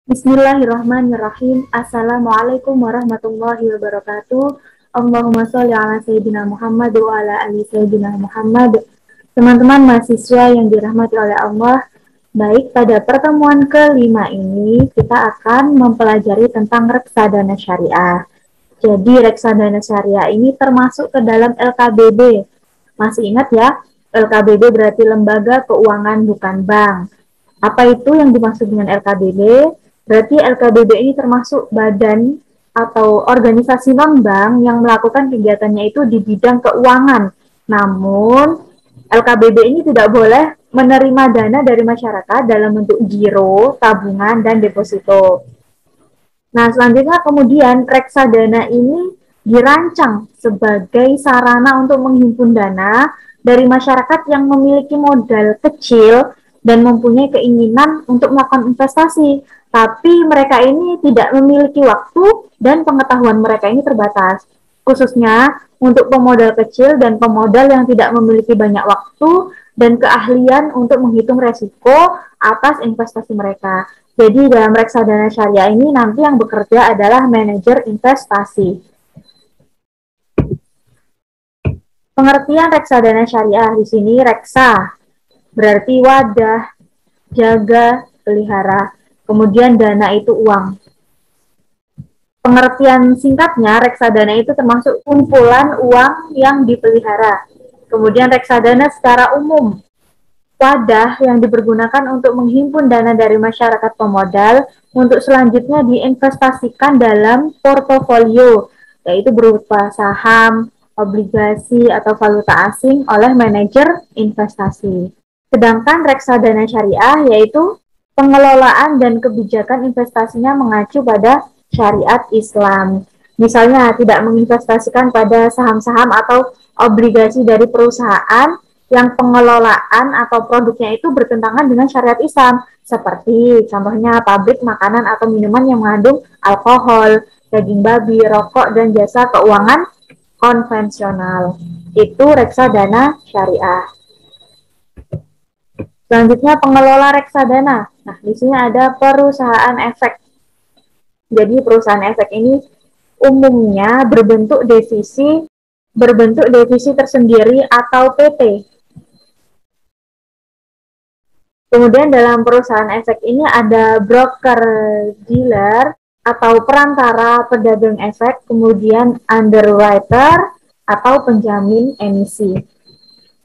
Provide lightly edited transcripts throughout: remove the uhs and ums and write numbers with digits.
Bismillahirrahmanirrahim. Assalamualaikum warahmatullahi wabarakatuh. Allahumma sholli ala sayyidina Muhammad wa ala ali sayyidina Muhammad. Teman-teman mahasiswa yang dirahmati oleh Allah, baik pada pertemuan kelima ini kita akan mempelajari tentang reksadana syariah. Jadi reksadana syariah ini termasuk ke dalam LKBB. Masih ingat ya? LKBB berarti lembaga keuangan bukan bank. Apa itu yang dimaksud dengan LKBB? Berarti LKBB ini termasuk badan atau organisasi non-bank yang melakukan kegiatannya itu di bidang keuangan. Namun, LKBB ini tidak boleh menerima dana dari masyarakat dalam bentuk giro, tabungan, dan deposito. Nah, selanjutnya kemudian reksadana ini dirancang sebagai sarana untuk menghimpun dana dari masyarakat yang memiliki modal kecil dan mempunyai keinginan untuk melakukan investasi. Tapi mereka ini tidak memiliki waktu dan pengetahuan mereka ini terbatas. Khususnya untuk pemodal kecil dan pemodal yang tidak memiliki banyak waktu dan keahlian untuk menghitung resiko atas investasi mereka. Jadi dalam reksadana syariah ini nanti yang bekerja adalah manajer investasi. Pengertian reksadana syariah di sini reksa berarti wadah, jaga, pelihara. Kemudian dana itu uang. Pengertian singkatnya reksadana itu termasuk kumpulan uang yang dipelihara. Kemudian reksadana secara umum wadah yang dipergunakan untuk menghimpun dana dari masyarakat pemodal untuk selanjutnya diinvestasikan dalam portofolio, yaitu berupa saham, obligasi, atau valuta asing oleh manajer investasi. Sedangkan reksadana syariah yaitu pengelolaan dan kebijakan investasinya mengacu pada syariat Islam. Misalnya tidak menginvestasikan pada saham-saham atau obligasi dari perusahaan yang pengelolaan atau produknya itu bertentangan dengan syariat Islam, seperti contohnya pabrik makanan atau minuman yang mengandung alkohol, daging babi, rokok, dan jasa keuangan konvensional. Itu reksadana syariah. Selanjutnya pengelola reksadana. Nah, di sini ada perusahaan efek. Jadi perusahaan efek ini umumnya berbentuk divisi tersendiri atau PT. Kemudian dalam perusahaan efek ini ada broker dealer atau perantara pedagang efek, kemudian underwriter atau penjamin emisi.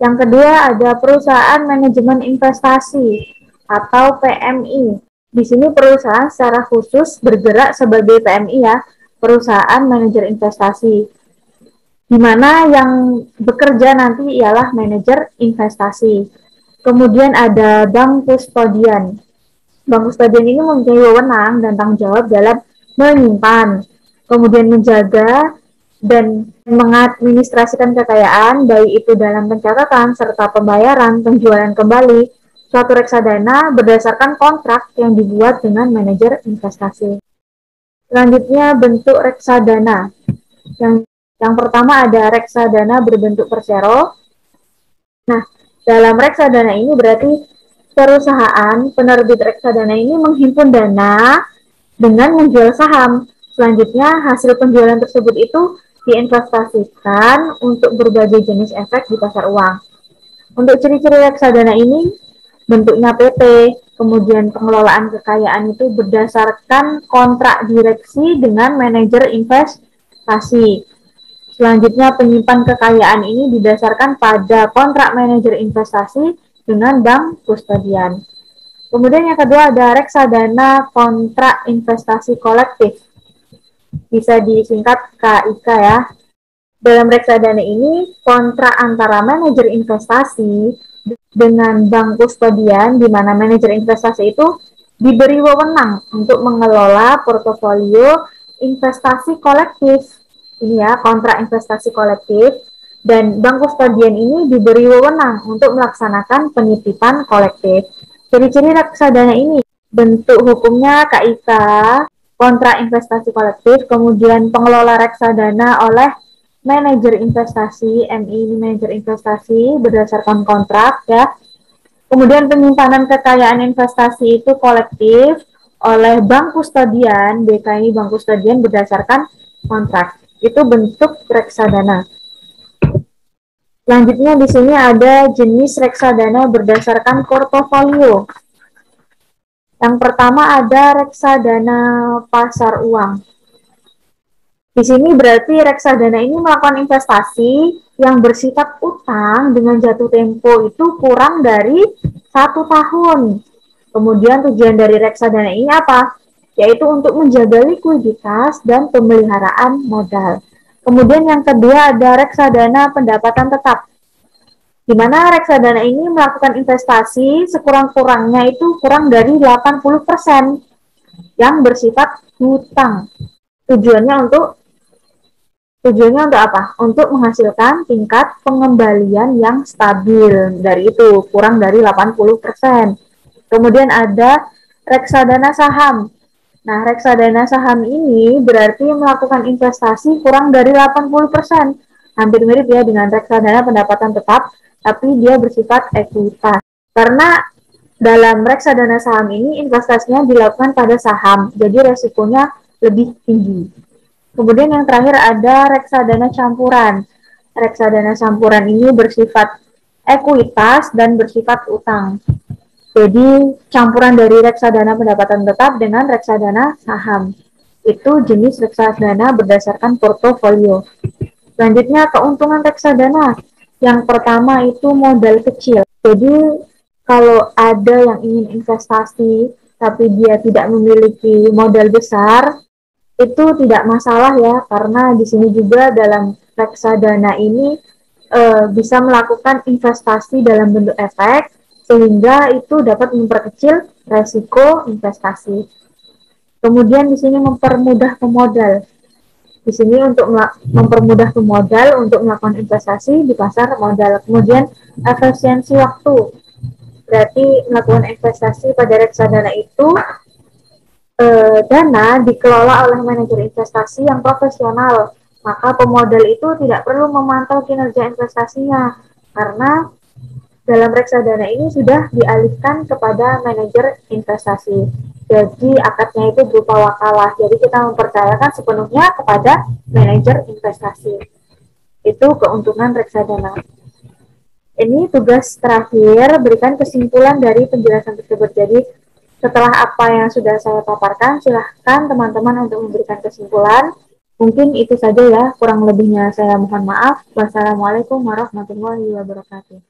Yang kedua ada perusahaan manajemen investasi atau PMI. Di sini perusahaan secara khusus bergerak sebagai PMI ya, perusahaan manajer investasi. Di mana yang bekerja nanti ialah manajer investasi. Kemudian ada bank kustodian. Bank kustodian ini mempunyai wewenang dan tanggung jawab dalam menyimpan, kemudian menjaga dan mengadministrasikan kekayaan, baik itu dalam pencatatan serta pembayaran, penjualan kembali suatu reksadana berdasarkan kontrak yang dibuat dengan manajer investasi. Selanjutnya bentuk reksadana. Yang pertama ada reksadana berbentuk persero. Nah, dalam reksadana ini berarti perusahaan penerbit reksadana ini menghimpun dana dengan menjual saham. Selanjutnya hasil penjualan tersebut itu diinvestasikan untuk berbagai jenis efek di pasar uang. Untuk ciri-ciri reksadana ini bentuknya PT, kemudian pengelolaan kekayaan itu berdasarkan kontrak direksi dengan manajer investasi. Selanjutnya penyimpan kekayaan ini didasarkan pada kontrak manajer investasi dengan bank kustodian. Kemudian yang kedua ada reksadana kontrak investasi kolektif. Bisa disingkat KIK ya. Dalam reksadana ini kontrak antara manajer investasi dengan bank kustodian, di mana manajer investasi itu diberi wewenang untuk mengelola portofolio investasi kolektif. Ini ya, kontrak investasi kolektif. Dan bank kustodian ini diberi wewenang untuk melaksanakan penitipan kolektif. Ciri-ciri reksadana ini, bentuk hukumnya KIK, kontrak investasi kolektif, kemudian pengelola reksadana oleh manajer investasi, MI manajer investasi berdasarkan kontrak ya. Kemudian penyimpanan kekayaan investasi itu kolektif, oleh bank kustodian, BK ini bank kustodian berdasarkan kontrak. Itu bentuk reksadana. Selanjutnya di sini ada jenis reksadana berdasarkan portofolio. Yang pertama ada reksadana pasar uang. Di sini berarti reksadana ini melakukan investasi yang bersifat utang dengan jatuh tempo itu kurang dari 1 tahun. Kemudian tujuan dari reksadana ini apa? Yaitu untuk menjaga likuiditas dan pemeliharaan modal. Kemudian yang kedua ada reksadana pendapatan tetap, di mana reksadana ini melakukan investasi sekurang-kurangnya itu kurang dari 80% yang bersifat hutang. Tujuannya untuk apa? Untuk menghasilkan tingkat pengembalian yang stabil. Dari itu, kurang dari 80%. Kemudian ada reksadana saham. Nah, reksadana saham ini berarti melakukan investasi kurang dari 80%. Hampir mirip ya dengan reksadana pendapatan tetap, tapi dia bersifat ekuitas. Karena dalam reksadana saham ini investasinya dilakukan pada saham, jadi resikonya lebih tinggi. Kemudian yang terakhir ada reksadana campuran. Reksadana campuran ini bersifat ekuitas dan bersifat utang. Jadi campuran dari reksadana pendapatan tetap dengan reksadana saham. Itu jenis reksadana berdasarkan portofolio. Selanjutnya keuntungan reksadana. Yang pertama itu modal kecil. Jadi kalau ada yang ingin investasi tapi dia tidak memiliki modal besar, itu tidak masalah ya, karena di sini juga dalam reksadana ini bisa melakukan investasi dalam bentuk efek sehingga itu dapat memperkecil resiko investasi. Kemudian di sini mempermudah pemodal. Di sini untuk mempermudah pemodal untuk melakukan investasi di pasar modal. Kemudian efisiensi waktu. Berarti melakukan investasi pada reksadana itu dana dikelola oleh manajer investasi yang profesional, maka pemodal itu tidak perlu memantau kinerja investasinya karena dalam reksadana ini sudah dialihkan kepada manajer investasi. Jadi akadnya itu berupa wakalah. Jadi kita mempercayakan sepenuhnya kepada manajer investasi. Itu keuntungan reksadana. Ini tugas terakhir, berikan kesimpulan dari penjelasan tersebut. Jadi setelah apa yang sudah saya paparkan, silahkan teman-teman untuk memberikan kesimpulan. Mungkin itu saja ya, kurang lebihnya saya mohon maaf. Wassalamualaikum warahmatullahi wabarakatuh.